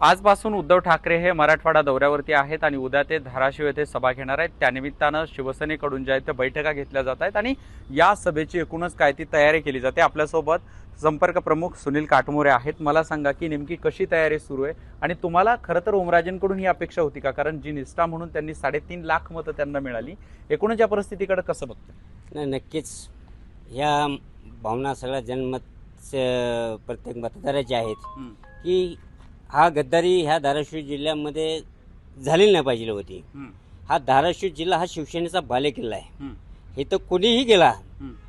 आजपासून उद्धव ठाकरे हे मराठवाडा दौऱ्यावरती आहेत आणि उद्या ते धाराशिव येथे सभा घेणार आहेत। त्यानिमित्तानं शिवसेनेकडून ज्या आहेत बैठका घेतल्या जात आहेत आणि या सभेची एकूणच काय ती तयारी केली जाते। आपल्यासोबत संपर्क प्रमुख सुनील काटमोरे आहेत। मला सांगा की नेमकी कशी तयारी सुरू आहे आणि तुम्हाला खरं तर ओमराजेंकडून ही अपेक्षा होती का? कारण जी निष्ठा म्हणून त्यांनी 3.5 लाख मतं त्यांना मिळाली, एकूणच या परिस्थितीकडे कसं बघता? नाही, नक्कीच ह्या भावना सगळ्या जनमत प्रत्येक मतदाराचे आहेत की हा गद्दारी ह्या धाराशिव जिल्ह्यामध्ये झालेली नाही पाहिजे होती। हा धाराशिव जिल्हा हा शिवसेनेचा बालेकिल्ला आहे। हे तर कुणीही गेला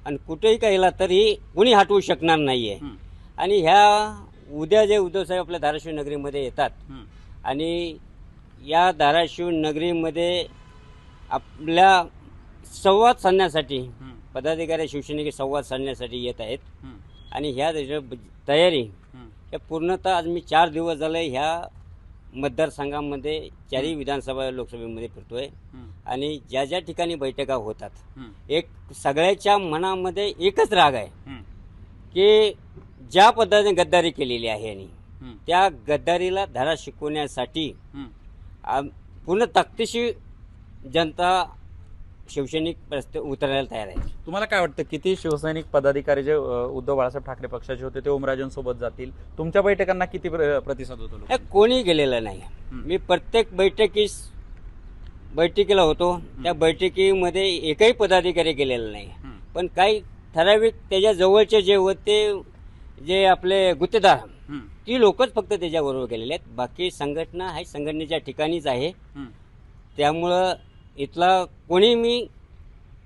आणि कुठेही गेला तरी कुणी हटवू शकणार नाहीये। आणि ह्या उद्या जे उद्धव साहेब आपल्या धाराशिव नगरीमध्ये येतात आणि या धाराशिव नगरीमध्ये आपल्या संवाद साधण्यासाठी पदाधिकारी शिवसेनेचे संवाद साधण्यासाठी येत आहेत। आणि ह्या तयारी या पूर्णतः आज मी 4 दिवस झाले ह्या मतदारसंघामध्ये 4ही विधानसभा लोकसभेमध्ये फिरतोय आणि ज्या ज्या ठिकाणी बैठका होतात एक सगळ्याच्या मनामध्ये एकच राग आहे की ज्या पद्धतीने गद्दारी केलेली आहे आणि त्या गद्दारीला धडा शिकवण्यासाठी पूर्ण ताकदीशी जनता शिवसैनिक रस्ते उतरायला तयार आहे। तुम्हाला काय वाटतं किती शिवसैनिक पदाधिकारी जे उद्धव बाळासाहेब ठाकरे पक्षाचे होते ते ओमराजेंसोबत जातील? तुमच्या बैठकांना किती प्रतिसाद होतो? कोणी गेलेलं नाही। मी प्रत्येक बैठकीला होतो, त्या बैठकीमध्ये एकही पदाधिकारी गेलेला नाही। पण काही ठराविक त्याच्या जवळचे जे होते जे आपले गुत्तेदार ती लोकच फक्त त्याच्याबरोबर गेलेले आहेत। बाकी संघटना आहे संघटनेच्या ठिकाणीच आहे, त्यामुळं इथला कोणी मी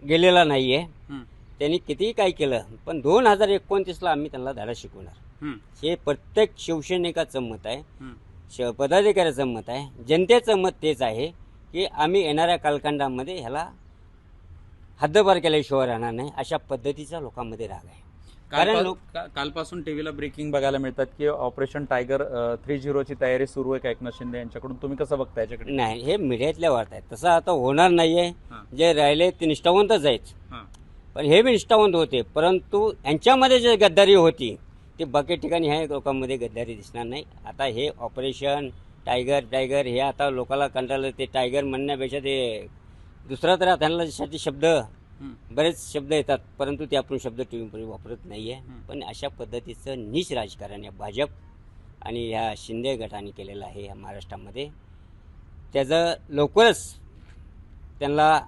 गेलेला नाही आहे। त्यांनी कितीही काय केलं पण 2029ला आम्ही त्यांना धडा शिकवणार हे प्रत्येक शिवसैनिकाचं मत आहे, पदाधिकाऱ्याचं मत आहे, जनतेचं मत तेच आहे की आम्ही येणाऱ्या कालखंडामध्ये ह्याला हद्दपार केल्याशिवाय राहणार नाही, अशा पद्धतीचा लोकांमध्ये राग आहे। कारण कालपासून टीव्हीला ब्रेकिंग बघायला मिळतात की ऑपरेशन टायगर 3-0 ची तयारी सुरू आहे का एकनाथ शिंदे यांच्याकडून? तुम्ही कसं बघता याच्याकडे? नाही, हे मीडियातल्या वार्ता आहेत, तसं आता होणार नाहीये। जे राहिले ते निष्ठावंतच आहेत, पण हे बी निष्ठावंत होते, परंतु यांच्यामध्ये जे गद्दारी होती ते बाकी ठिकाणी ह्या लोकांमध्ये गद्दारी दिसणार नाही। आता हे ऑपरेशन टायगर हे आता लोकांना कंटाळलं, ते टायगर म्हणण्यापेक्षा ते दुसरा तर त्यांच्यासाठी शब्द बरेच शब्द येतात, परंतु ते आपण शब्द टीव्हीवर वापरत नाही आहे। पण अशा पद्धतीचं नीच राजकारण या भाजप आणि ह्या शिंदे गटाने केलेलं आहे या महाराष्ट्रामध्ये, त्याचं लवकरच त्यांना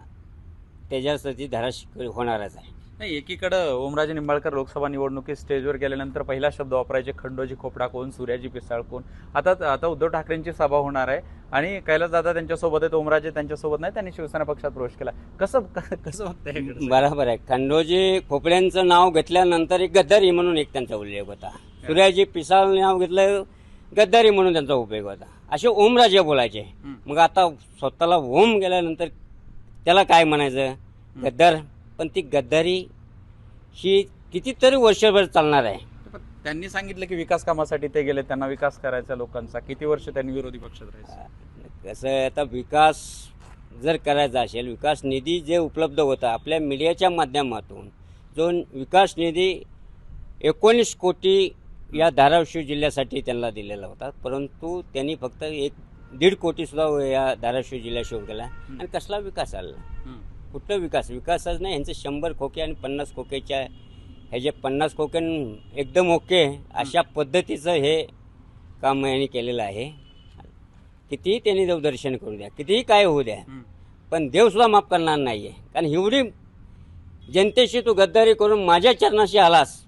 त्याच्यासाठी धडा होणारच आहे। नाही, एकीकडं ओमराजे निंबाळकर लोकसभा निवडणुकीत स्टेजवर गेल्यानंतर पहिला शब्द वापरायचे खंडोजी खोपडा कोण, सूर्याजी पिसाळ कोण। आता उद्धव ठाकरेंची सभा होणार आहे आणि कैलासदादा त्यांच्यासोबत आहेत, ओमराजे त्यांच्यासोबत नाही, त्यांनी शिवसेना पक्षात प्रवेश केला। कसं बघताय? बरोबर आहे, खंडोजी खोपड्यांचं नाव घेतल्यानंतर एक गद्दारी म्हणून एक त्यांचा उल्लेख होता, सूर्याजी पिसाळ नाव घेतलं गद्दारी म्हणून त्यांचा उपयोग होता, असे ओमराजे बोलायचे। मग आता स्वतःला ओम गेल्यानंतर त्याला काय म्हणायचं? गद्दार। पण ती गद्दारी ही कितीतरी वर्षभर चालणार आहे। त्यांनी सांगितलं की विकास कामासाठी ते गेले, त्यांना विकास करायचा लोकांचा, किती वर्ष त्यांनी विरोधी पक्षात राहायचं? कसं आता विकास जर करायचा असेल, विकास निधी जे उपलब्ध होता आपल्या मीडियाच्या माध्यमातून, जो विकास निधी 19 कोटी या धाराशिव जिल्ह्यासाठी त्यांना दिलेला होता, परंतु त्यांनी फक्त 1.5 कोटी सुद्धा या धाराशिव जिल्ह्यात शोध केला आणि कसला विकास आला? कुठलं विकासच नाही। यांचे 100 खोके आणि 50 खोकेच्या ह्याचे 50 खोके एकदम ओके अशा पद्धतीचं हे काम यांनी केलेलं आहे। कितीही त्यांनी देवदर्शन करू द्या, कितीही काय होऊ द्या, पण देवसुद्धा माफ करणार नाही आहे। कारण एवढी जनतेशी तू गद्दारी करून माझ्या चरणाशी आलास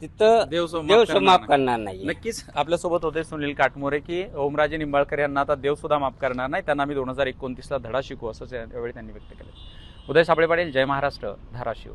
तिथं देव माफ करणार नाही। नक्कीच आपल्यासोबत होते सुनील काटमोरे की ओमराजे निंबाळकर यांना आता देव सुद्धा माफ करणार नाही, त्यांना आम्ही 2029ला धडा शिकू असं यावेळी त्यांनी व्यक्त केलं। उदय साबळे पाटील, जय महाराष्ट्र, धाराशिव।